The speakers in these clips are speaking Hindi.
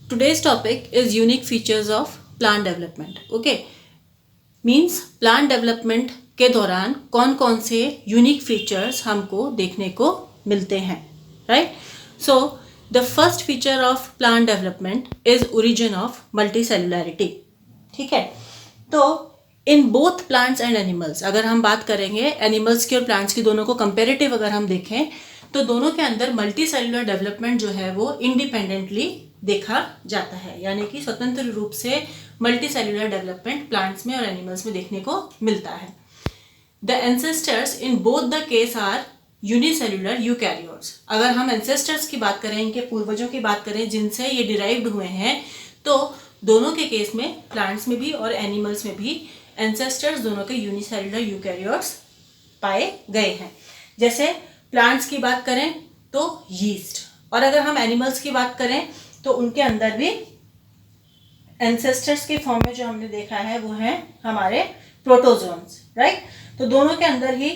Today's topic is unique features of plant development. Okay, means plant development के दौरान कौन कौन से यूनिक फीचर्स हमको देखने को मिलते हैं, right? So the first feature of plant development is origin of multicellularity. ठीक है, तो in both plants and animals, अगर हम बात करेंगे एनिमल्स की और प्लांट्स की, दोनों को कंपेरेटिव अगर हम देखें तो दोनों के अंदर मल्टी सेलुलर डेवलपमेंट जो है वो इंडिपेंडेंटली देखा जाता है, यानी कि स्वतंत्र रूप से मल्टी सेलुलर डेवलपमेंट प्लांट्स में और एनिमल्स में देखने को मिलता है. The ancestors in both the case are unicellular eukaryotes. अगर हम एंसेस्टर्स की बात करें, इनके पूर्वजों की बात करें जिनसे ये डिराइव्ड हुए हैं, तो दोनों के केस में, प्लांट्स में भी और एनिमल्स में भी, एंसेस्टर्स दोनों के यूनिसेलुलर यूकैरियोट्स पाए गए हैं. जैसे प्लांट्स की बात करें तो यीस्ट, और अगर हम एनिमल्स की बात करें तो उनके अंदर भी एंसेस्टर्स के फॉर्म में जो हमने देखा है वो है हमारे प्रोटोजोन्स, राइट? तो दोनों के अंदर ही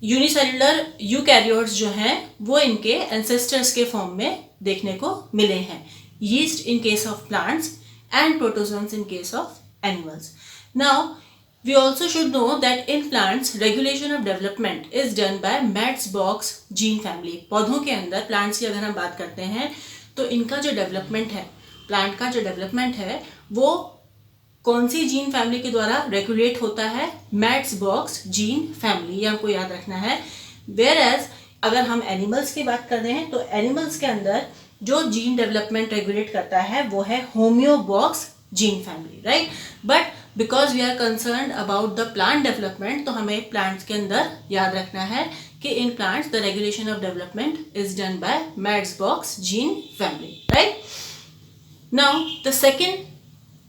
यूनिसेलुलर यूकैरियोट्स जो हैं वो इनके एंसेस्टर्स के फॉर्म में देखने को मिले हैं. Yeast in case of plants and protozoans in case of animals. Now, we also should know that in plants, regulation of development is done by Matz-Box gene family. पौधों के अंदर, प्लांट्स की अगर हम बात करते हैं तो इनका जो डेवलपमेंट है, प्लांट का जो डेवलपमेंट है वो कौन सी जीन फैमिली के द्वारा रेगुलेट होता है? मैट्स-बॉक्स जीन फैमिली, ये हमको याद रखना है. वेयर एज अगर हम एनिमल्स की बात करते हैं तो एनिमल्स के अंदर जो जीन डेवलपमेंट रेगुलेट करता है वो है homeobox gene family, right? But because we are concern about the plant development, तो हमें प्लांट्स के अंदर याद रखना है कि in plants the regulation of development is done by MADS box gene family, right? Now the second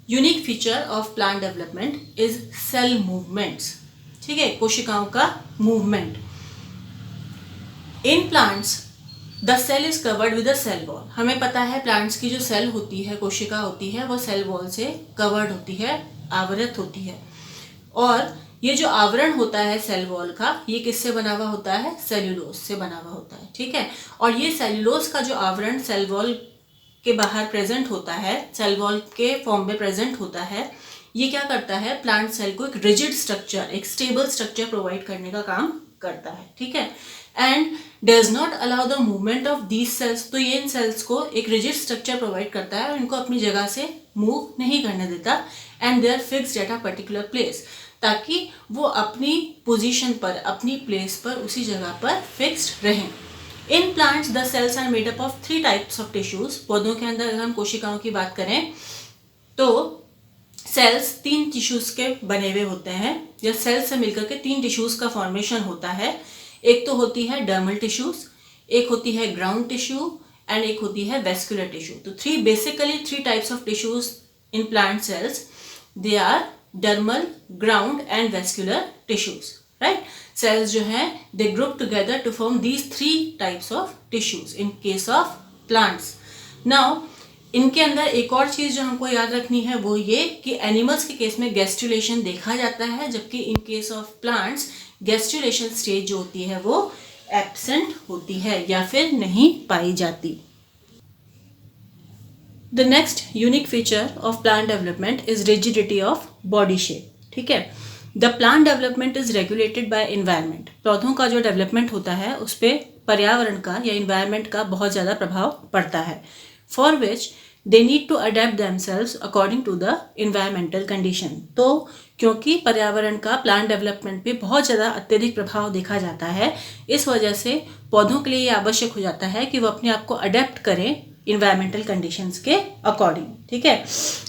unique feature of plant development is cell movements. ठीक है, कोशिकाओं का movement. In plants the cell is covered with a cell wall. हमें पता है प्लांट्स की जो सेल होती है, कोशिका होती है, वो सेल वॉल से कवर्ड होती है, आवृत होती है. और ये जो आवरण होता है सेल वॉल का, ये किससे बना हुआ होता है? सेल्यूलोज से बना हुआ होता है. ठीक है, और ये सेल्यूलोज का जो आवरण सेल वॉल के बाहर प्रेजेंट होता है, सेल वॉल के फॉर्म में प्रेजेंट होता है, ये क्या करता है? प्लांट सेल को एक रिजिड स्ट्रक्चर, एक स्टेबल स्ट्रक्चर प्रोवाइड करने का काम करता है. ठीक है, and does not allow the movement of these cells. तो ये इन सेल्स को एक रिजिड स्ट्रक्चर प्रोवाइड करता है और इनको अपनी जगह से मूव नहीं करने देता. And they are fixed at a particular place, ताकि वो अपनी पोजीशन पर, अपनी प्लेस पर, उसी जगह पर फिक्स्ड रहें. In plants the cells are made up of 3 types of tissues. पौधों के अंदर अगर हम कोशिकाओं की बात करें तो सेल्स 3 टिश्यूज के बने हुए होते हैं, या सेल्स से मिलकर के 3 टिश्यूज का फॉर्मेशन होता है. एक तो होती है डर्मल टिश्यूज, एक होती है ग्राउंड टिश्यू एंड एक होती है वेस्कुलर टिश्यू. तो 3 types of tissues in plant cells. They are dermal, ground and vascular tissues, right? Cells जो हैं they group together to form these 3 types of tissues in case of plants. Now इनके अंदर एक और चीज जो हमको याद रखनी है वो ये कि एनिमल्स के केस में गैस्ट्रुलेशन देखा जाता है, जबकि इन case of plants gastrulation stage जो होती है वो एब्सेंट होती है या फिर नहीं पाई जाती. The next unique feature of plant development is rigidity of body shape. ठीक है, the plant development is regulated by environment. पौधों का जो डेवलपमेंट होता है उस पर पर्यावरण का या एनवायरनमेंट का बहुत ज़्यादा प्रभाव पड़ता है. For which they need to adapt themselves according to the environmental condition. तो क्योंकि पर्यावरण का प्लांट डेवलपमेंट पे बहुत ज़्यादा अत्यधिक प्रभाव देखा जाता है, इस वजह से पौधों के लिए ये आवश्यक हो जाता है कि वो अपने आप को अडेप्ट करें इन्वायरमेंटल कंडीशंस के अकॉर्डिंग. ठीक है,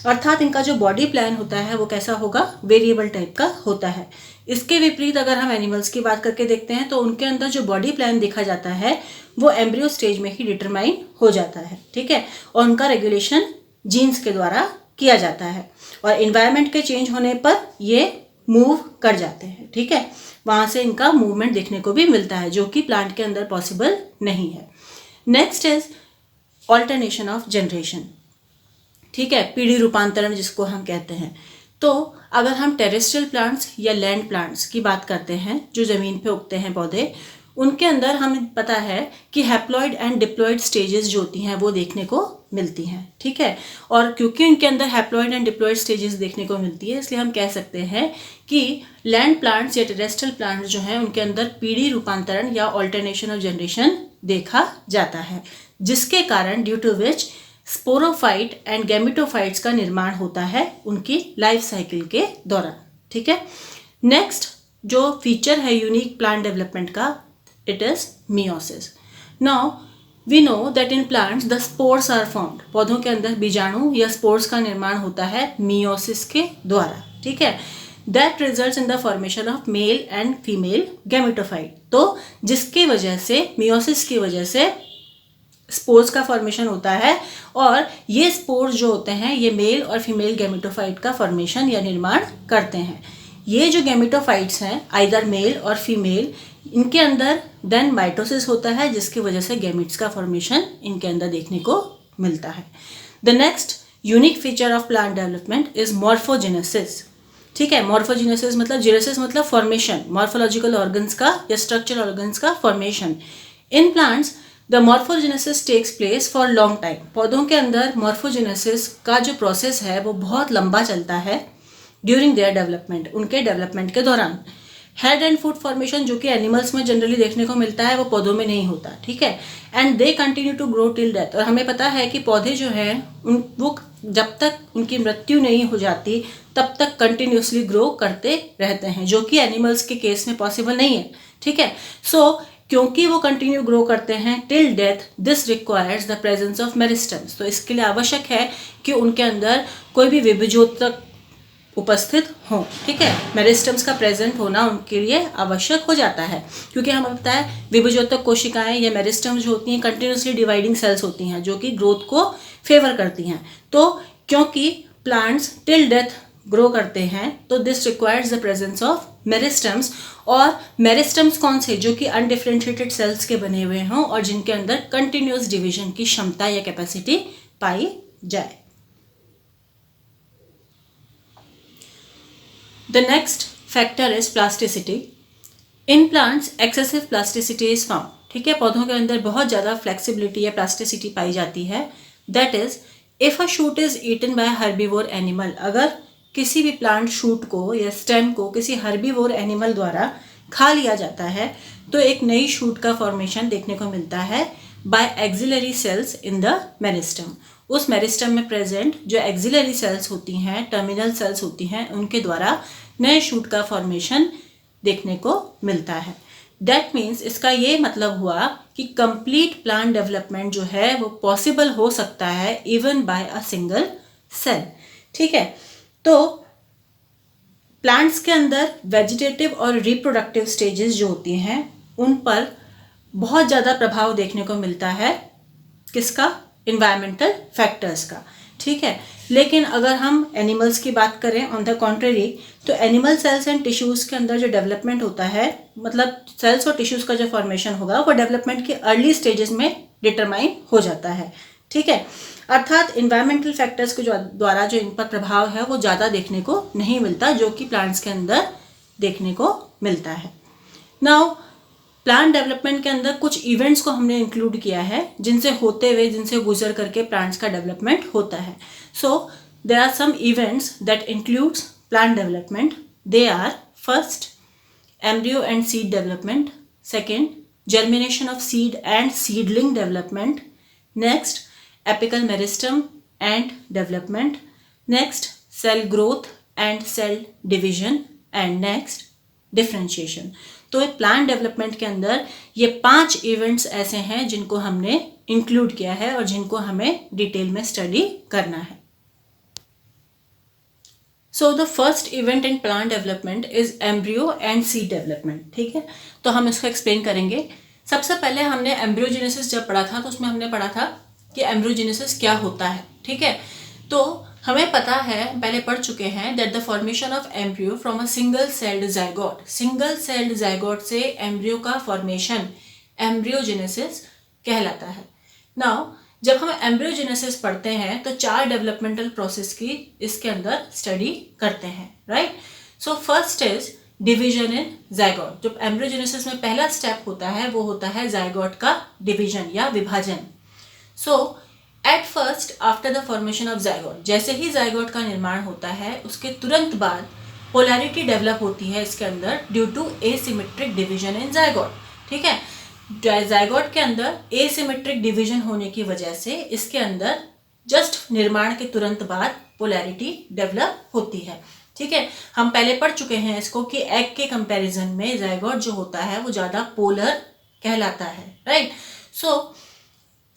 अर्थात इनका जो बॉडी प्लान होता है वो कैसा होगा? वेरिएबल टाइप का होता है. इसके विपरीत अगर हम एनिमल्स की बात करके देखते हैं तो उनके अंदर जो बॉडी प्लान देखा जाता है वो एम्ब्रियो स्टेज में ही डिटरमाइन हो जाता है. ठीक है, और उनका रेगुलेशन जीन्स के द्वारा किया जाता है और इन्वायरमेंट के चेंज होने पर ये मूव कर जाते हैं. ठीक है, वहाँ से इनका मूवमेंट देखने को भी मिलता है, जो कि प्लांट के अंदर पॉसिबल नहीं है. Next is alternation of generation. ठीक है, पीढ़ी रूपांतरण जिसको हम कहते हैं. तो अगर हम टेरेस्ट्रियल प्लांट्स या लैंड प्लांट्स की बात करते हैं, जो ज़मीन पे उगते हैं पौधे, उनके अंदर हमें पता है कि हैप्लॉइड एंड डिप्लॉइड स्टेजेस जो होती हैं वो देखने को मिलती हैं, ठीक है। और क्योंकि इनके अंदर हैप्लॉइड एंड डिप्लॉइड स्टेजेस देखने को मिलती है, इसलिए हम कह सकते हैं कि लैंड प्लांट्स या टेरेस्ट्रियल प्लांट्स जो हैं उनके अंदर पीढ़ी रूपांतरण या ऑल्टरनेशन ऑफ जनरेशन देखा जाता है, जिसके कारण due to which sporophyte and gametophytes का निर्माण होता है उनकी लाइफ साइकिल के दौरान, ठीक है। नेक्स्ट जो फीचर है यूनिक प्लांट डेवलपमेंट का, it is meiosis. Now we know that in plants the spores are formed, पौधों के अंदर बीजाणु या स्पोर्स का निर्माण होता है मियोसिस के द्वारा, ठीक है। That results in the formation of male and female gametophyte, तो जिसकी वजह से मियोसिस की वजह से स्पोर्स का फॉर्मेशन होता है, और ये स्पोर्स जो होते हैं ये मेल और फीमेल गैमेटोफाइट का फॉर्मेशन या निर्माण करते हैं। ये जो गैमेटोफाइट्स हैं आइदर मेल और फीमेल, इनके अंदर देन माइटोसिस होता है, जिसकी वजह से गैमेट्स का फॉर्मेशन इनके अंदर देखने को मिलता है। The next unique feature of plant development is morphogenesis, ठीक है। मॉर्फोजेनेसिस मतलब जेनेसिस मतलब फॉर्मेशन, मॉर्फोलॉजिकल ऑर्गन्स का या स्ट्रक्चरल ऑर्गन्स का formation. In plants the morphogenesis takes place for long time, पौधों के अंदर मॉर्फोजेनेसिस का जो प्रोसेस है वो बहुत लंबा चलता है ड्यूरिंग देयर डेवलपमेंट, उनके डेवलपमेंट के दौरान। हेड एंड फुट फॉर्मेशन जो कि एनिमल्स में जनरली देखने को मिलता है वो पौधों में नहीं होता, ठीक है। And they continue to grow till death, और हमें पता है कि पौधे जो हैं वो जब तक उनकी मृत्यु नहीं हो जाती तब तक कंटिन्यूसली ग्रो करते रहते हैं, जो कि एनिमल्स के केस में पॉसिबल नहीं है, ठीक है। सो क्योंकि वो कंटिन्यू ग्रो करते हैं till death, this requires the presence of meristems, तो इसके लिए आवश्यक है कि उनके अंदर कोई भी विभुजोतक उपस्थित हो, ठीक है। मेरिस्टम्स का प्रेजेंट होना उनके लिए आवश्यक हो जाता है, क्योंकि हमें पता है विभुजोतक कोशिकाएं या मेरिस्टम्स जो होती हैं कंटिन्यूसली डिवाइडिंग सेल्स होती हैं जो कि ग्रोथ को फेवर करती हैं। तो क्योंकि प्लांट्स टिल डेथ ग्रो करते हैं तो this requires the presence of meristems, और मेरिस्टम्स कौन से, जो कि अनडिफरेंशिएटेड सेल्स के बने हुए हों और जिनके अंदर कंटिन्यूस डिवीजन की क्षमता या कैपेसिटी पाई जाए। The next factor is plasticity. In plants, excessive plasticity is found. ठीक है, पौधों के अंदर बहुत ज़्यादा फ्लेक्सिबिलिटी या प्लास्टिसिटी पाई जाती है। That is, if a shoot is eaten by a herbivore animal, अगर किसी भी प्लांट शूट को या स्टेम को किसी हर्बीवोर एनिमल द्वारा खा लिया जाता है तो एक नई शूट का फॉर्मेशन देखने को मिलता है by axillary cells in the meristem. उस मेरिस्टम में प्रेजेंट जो एक्सिलरी सेल्स होती हैं, टर्मिनल सेल्स होती हैं, उनके द्वारा नए शूट का फॉर्मेशन देखने को मिलता है। दैट मीन्स इसका ये मतलब हुआ कि कंप्लीट प्लांट डेवलपमेंट जो है वो पॉसिबल हो सकता है even by a single cell, ठीक है। तो प्लांट्स के अंदर वेजिटेटिव और रिप्रोडक्टिव स्टेजेस जो होती हैं उन पर बहुत ज़्यादा प्रभाव देखने को मिलता है, किसका, इन्वायरमेंटल फैक्टर्स का, ठीक है। लेकिन अगर हम एनिमल्स की बात करें ऑन द कॉन्ट्ररी, तो एनिमल सेल्स एंड टिश्यूज़ के अंदर जो डेवलपमेंट होता है, मतलब सेल्स और टिश्यूज़ का जो फॉर्मेशन होगा वो डेवलपमेंट के अर्ली स्टेजेस में डिटरमाइन हो जाता है, ठीक है। अर्थात इन्वायरमेंटल फैक्टर्स के जो द्वारा जो इन पर प्रभाव है वो ज़्यादा देखने को नहीं मिलता, जो कि प्लांट्स के अंदर देखने को मिलता है। नाउ प्लांट डेवलपमेंट के अंदर कुछ इवेंट्स को हमने इंक्लूड किया है जिनसे होते हुए, जिनसे गुजर करके प्लांट्स का डेवलपमेंट होता है। So there are some events that includes plant development. They are first embryo and seed development, second germination of seed and seedling development, next apical meristem and development, next cell growth and cell division, and next differentiation. तो प्लांट डेवलपमेंट के अंदर ये 5 इवेंट्स ऐसे हैं जिनको हमने इंक्लूड किया है और जिनको हमें डिटेल में स्टडी करना है। सो the first event in plant development is embryo and seed development, ठीक है। तो हम इसको एक्सप्लेन करेंगे। सबसे पहले हमने एम्ब्रियोजेनेसिस जब पढ़ा था तो उसमें हमने पढ़ा था कि एम्ब्रियोजेनेसिस क्या होता है, ठीक है। तो हमें पता है, पहले पढ़ चुके हैं, that the formation of embryo from a single celled zygote, single celled zygote से एम्ब्रियो का फॉर्मेशन एम्ब्रियोजेनेसिस कहलाता है। नाउ जब हम एम्ब्रियोजेनेसिस पढ़ते हैं तो 4 डेवलपमेंटल प्रोसेस की इसके अंदर स्टडी करते हैं, right. So first is division in zygote. जो एम्ब्रियोजेनेसिस में पहला स्टेप होता है वो होता है जाइगोट का डिवीजन या विभाजन। So at first after the formation of zygote, जैसे ही जाइगोट का निर्माण होता है उसके तुरंत बाद पोलैरिटी डेवलप होती है इसके अंदर due to asymmetric division in zygote. ठीक है, जाइगोट के अंदर एसिमेट्रिक डिवीजन होने की वजह से इसके अंदर जस्ट निर्माण के तुरंत बाद पोलैरिटी डेवलप होती है। ठीक है, हम पहले पढ़ चुके हैं इसको कि एग के कंपैरिजन में जाइगोट जो होता है वो ज़्यादा पोलर कहलाता है, right. So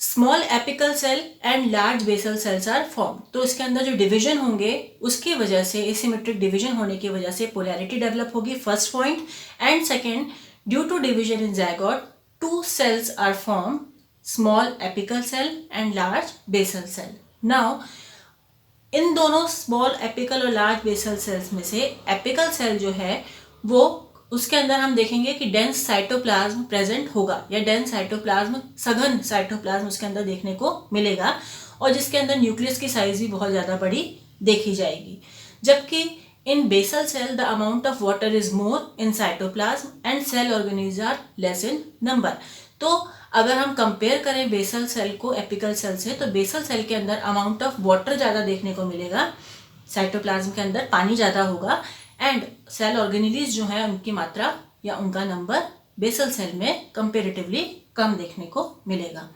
small apical cell and large basal cells are form. तो इसके अंदर जो डिवीजन होंगे उसकी वजह से, एसिमेट्रिक डिवीजन होने की वजह से पोलैरिटी डेवलप होगी, first point. And second, due to division in zygote two cells are formed, small apical cell and large basal cell. Now इन दोनों स्मॉल एपिकल और लार्ज बेसल सेल्स में से एपिकल सेल जो है वो, उसके अंदर हम देखेंगे कि डेंस साइटोप्लाज्म प्रेजेंट होगा, या डेंस साइटोप्लाज्म, सघन साइटोप्लाज्म उसके अंदर देखने को मिलेगा, और जिसके अंदर न्यूक्लियस की साइज भी बहुत ज़्यादा बड़ी देखी जाएगी। जबकि in basal cell the amount of water is more in cytoplasm and cell organelles are less in number। तो अगर हम कंपेयर करें बेसल सेल को एपिकल सेल से, तो बेसल सेल के अंदर अमाउंट ऑफ वाटर ज़्यादा देखने को मिलेगा, साइटोप्लाज्म के अंदर पानी ज़्यादा होगा, एंड सेल ऑर्गेनेलिज जो है उनकी मात्रा या उनका नंबर बेसल सेल में कंपेरेटिवली कम देखने को मिलेगा।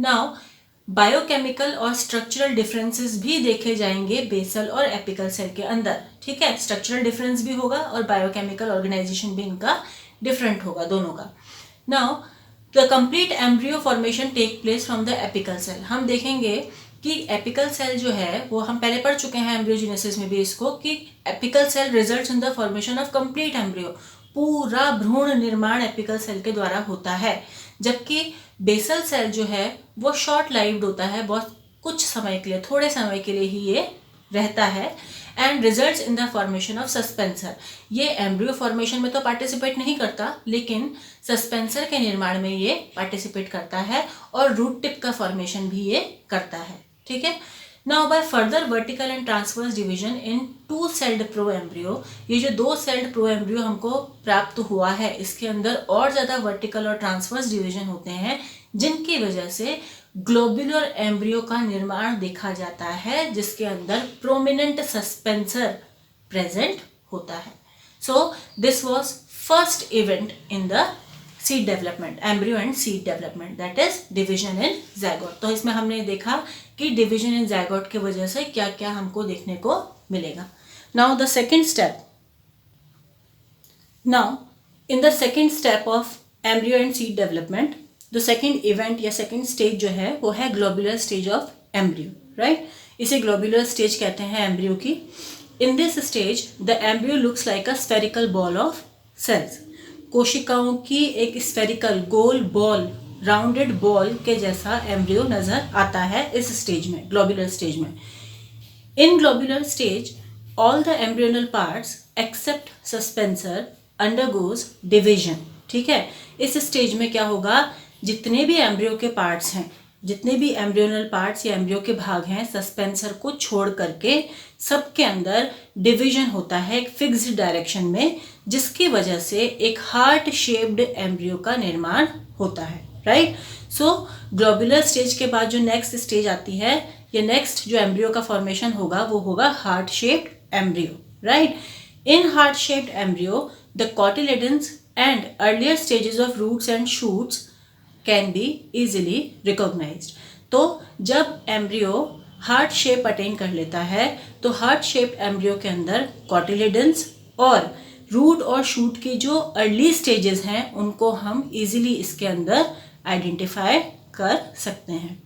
नाउ बायोकेमिकल और स्ट्रक्चरल डिफरेंसेस भी देखे जाएंगे बेसल और एपिकल सेल के अंदर। ठीक है, स्ट्रक्चरल डिफरेंस भी होगा और बायोकेमिकल ऑर्गेनाइजेशन भी इनका डिफरेंट होगा, दोनों का। Now the complete embryo formation take place from the apical cell. हम देखेंगे कि एपिकल सेल जो है वो हम पहले पढ़ चुके हैं एम्ब्रियोजेनेसिस में भी इसको, कि apical cell results in the formation of complete embryo. पूरा भ्रूण निर्माण एपिकल सेल के द्वारा होता है, जबकि बेसल सेल जो है वो शॉर्ट लाइव्ड होता है, बहुत कुछ समय के लिए, थोड़े समय के लिए ही ये रहता है, and results in the formation of suspensor. ये एम्ब्रियो फॉर्मेशन में तो पार्टिसिपेट नहीं करता, लेकिन सस्पेंसर के निर्माण में ये पार्टिसिपेट करता है, और रूट टिप का फॉर्मेशन भी ये करता है। ठीक है, now by further vertical and transverse division in two celled pro embryo, ये जो दो सेल्ड प्रो एम्ब्रियो हमको प्राप्त हुआ है, इसके अंदर और ज़्यादा वर्टिकल और ट्रांसवर्स डिवीजन होते हैं, जिनकी वजह से ग्लोबुलर एम्ब्रियो का निर्माण देखा जाता है, जिसके अंदर प्रोमिनेंट सस्पेंसर प्रेजेंट होता है। So this was first event in the seed development, embryo and seed development, that is division in zygote. तो इसमें हमने देखा कि डिवीजन इन जाइगोट की वजह से क्या क्या हमको देखने को मिलेगा। Now the second step, now in the second step of embryo and seed development, जो सेकेंड इवेंट या सेकेंड स्टेज जो है वो है globular stage of embryo, right. इसे ग्लोबुलर स्टेज कहते हैं एम्ब्रियो की। In this stage the embryo looks like a spherical ball of cells. कोशिकाओं की एक स्फेरिकल गोल बॉल, राउंडेड बॉल के जैसा एम्ब्रियो नजर आता है इस स्टेज में, ग्लोबुलर स्टेज में। In globular stage all the embryonal parts except suspensor undergoes division. ठीक है, इस स्टेज में क्या होगा, जितने भी एम्ब्रियो के पार्ट्स हैं, जितने भी एम्ब्रियोनल पार्ट्स या एम्ब्रियो के भाग हैं, सस्पेंसर को छोड़ करके सबके अंदर डिवीजन होता है एक फिक्स्ड डायरेक्शन में, जिसकी वजह से एक हार्ट शेप्ड एम्ब्रियो का निर्माण होता है, राइट। सो ग्लोबुलर स्टेज के बाद जो नेक्स्ट स्टेज आती है, या नेक्स्ट जो एम्ब्रियो का फॉर्मेशन होगा वो होगा heart shaped embryo, right. In heart shaped embryo the cotyledons and earlier stages of roots and shoots can be easily recognized. तो जब एम्ब्रियो हार्ट शेप अटेन कर लेता है, तो हार्ट शेप एम्ब्रियो के अंदर कॉटिलेडन्स और रूट और शूट की जो अर्ली स्टेजेस हैं उनको हम इजीली इसके अंदर आइडेंटिफाई कर सकते हैं।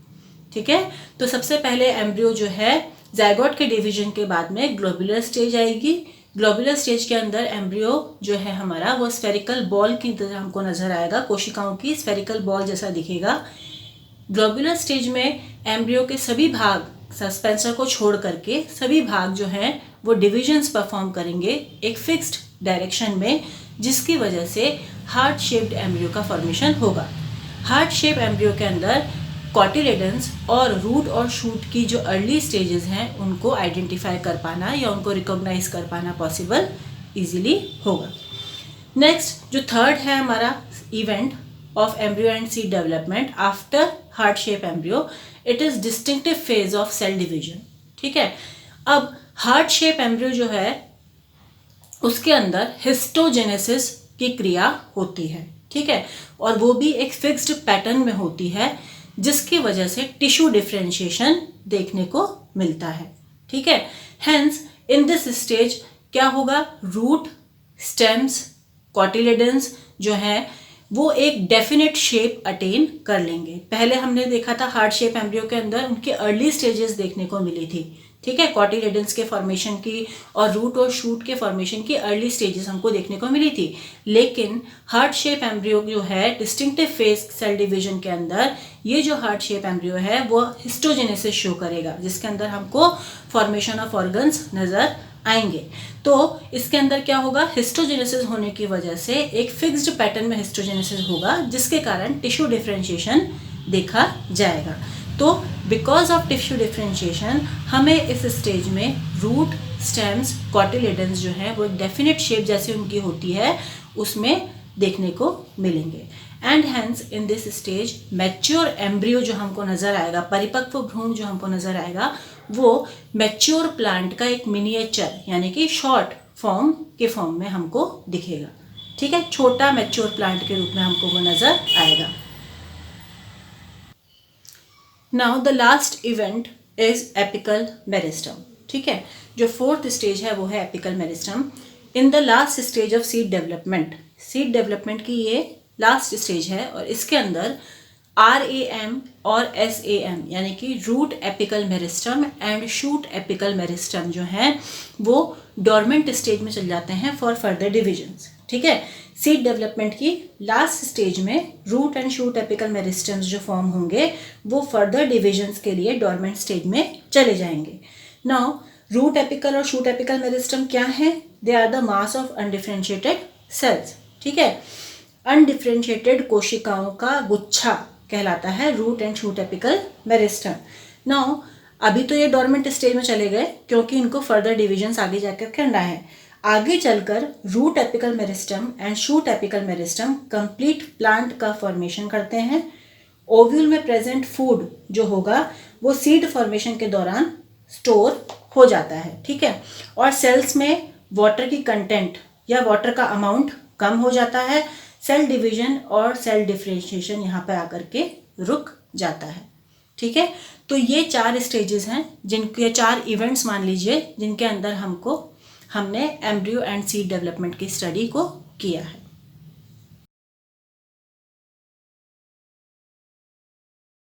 ठीक है, तो सबसे पहले एम्ब्रियो जो है जाइगोट के डिवीजन के बाद में ग्लोबुलर स्टेज आएगी। ग्लोबुलर स्टेज के अंदर एम्ब्रियो जो है हमारा वो स्फेरिकल बॉल की तरह हमको नजर आएगा, कोशिकाओं की स्फेरिकल बॉल जैसा दिखेगा। ग्लोबुलर स्टेज में एम्ब्रियो के सभी भाग, सस्पेंसर को छोड़ करके सभी भाग जो हैं वो डिविजन्स परफॉर्म करेंगे एक फिक्स्ड डायरेक्शन में, जिसकी वजह से हार्ट शेप्ड एम्ब्रियो का फॉर्मेशन होगा। हार्ट शेप एम्ब्रियो के अंदर कॉटिलेडन्स और रूट और शूट की जो अर्ली स्टेजेस हैं उनको आइडेंटिफाई कर पाना या उनको रिकॉग्नाइज कर पाना पॉसिबल इजीली होगा। नेक्स्ट जो थर्ड है हमारा event of embryo and seed development after heart shape embryo, it is distinctive phase of cell division. ठीक है, अब हार्ट शेप एम्ब्रियो जो है उसके अंदर हिस्टोजेनेसिस की क्रिया होती है। ठीक है, और वो भी एक फिक्स्ड पैटर्न में होती है, जिसकी वजह से टिश्यू डिफरेंशिएशन देखने को मिलता है। ठीक है, हेंस इन दिस स्टेज क्या होगा, रूट, स्टेम्स, कॉटिलेडन्स जो है वो एक डेफिनेट शेप अटेन कर लेंगे। पहले हमने देखा था हार्ट शेप एम्ब्रियो के अंदर उनके अर्ली स्टेजेस देखने को मिली थी। ठीक है, कॉटिलेडन्स के फॉर्मेशन की और रूट और शूट के फॉर्मेशन की अर्ली स्टेजेस हमको देखने को मिली थी। लेकिन हार्ट शेप एम्ब्रियो जो है डिस्टिंक्टिव फेज सेल डिवीजन के अंदर ये जो हार्ट शेप एम्ब्रियो है वो हिस्टोजेनेसिस शो करेगा, जिसके अंदर हमको फॉर्मेशन ऑफ ऑर्गन्स नजर आएंगे। तो इसके अंदर क्या होगा, हिस्टोजेनेसिस होने की वजह से एक फिक्स्ड पैटर्न में हिस्टोजेनेसिस होगा, जिसके कारण टिश्यू डिफरेंशिएशन देखा जाएगा। तो बिकॉज ऑफ टिश्यू डिफरेंशिएशन हमें इस स्टेज में रूट, स्टेम्स, कॉटिलेडन्स जो है वो एक डेफिनेट शेप जैसे उनकी होती है उसमें देखने को मिलेंगे। And hence in this stage mature embryo जो हमको नजर आएगा, परिपक्व भ्रूण जो हमको नजर आएगा, वो मैच्योर प्लांट का एक मिनिएचर यानी कि शॉर्ट फॉर्म के फॉर्म में हमको दिखेगा। ठीक है, छोटा मैच्योर प्लांट के रूप में हमको वो नजर आएगा। Now the last event is apical meristem. ठीक है, जो फोर्थ स्टेज है वो है apical meristem. In the last stage of seed development, seed development की ये लास्ट स्टेज है और इसके अंदर RAM और SAM यानी कि root apical meristem and shoot apical meristem जो हैं वो डोरमेंट स्टेज में चल जाते हैं फॉर फर्दर डिविजन्स। ठीक है, सीड डेवलपमेंट की लास्ट स्टेज में root and shoot apical meristems जो फॉर्म होंगे वो फर्दर डिविजन्स के लिए डोरमेंट स्टेज में चले जाएंगे। नाउ रूट एपिकल और शूट एपिकल मेरिस्टम क्या है, they are the mass of undifferentiated cells. ठीक है, अनडिफरेंशिएटेड कोशिकाओं का गुच्छा कहलाता है root and shoot apical meristem. Now अभी तो ये डोरमेंट स्टेज में चले गए क्योंकि इनको फर्दर डिविजन्स आगे जाकर करना है। आगे चलकर root apical meristem and shoot apical meristem complete plant का फॉर्मेशन करते हैं। ओव्यूल में प्रेजेंट फूड जो होगा वो सीड फॉर्मेशन के दौरान स्टोर हो जाता है। ठीक है, और सेल्स में वाटर की कंटेंट या वाटर का अमाउंट कम हो जाता है। सेल डिवीजन और सेल डिफरेंशिएशन यहाँ पर आकर के रुक जाता है। ठीक है, तो ये 4 स्टेजेस हैं, जिनके 4 इवेंट्स मान लीजिए जिनके अंदर हमने एम्ब्रियो एंड सीड डेवलपमेंट की स्टडी को किया है।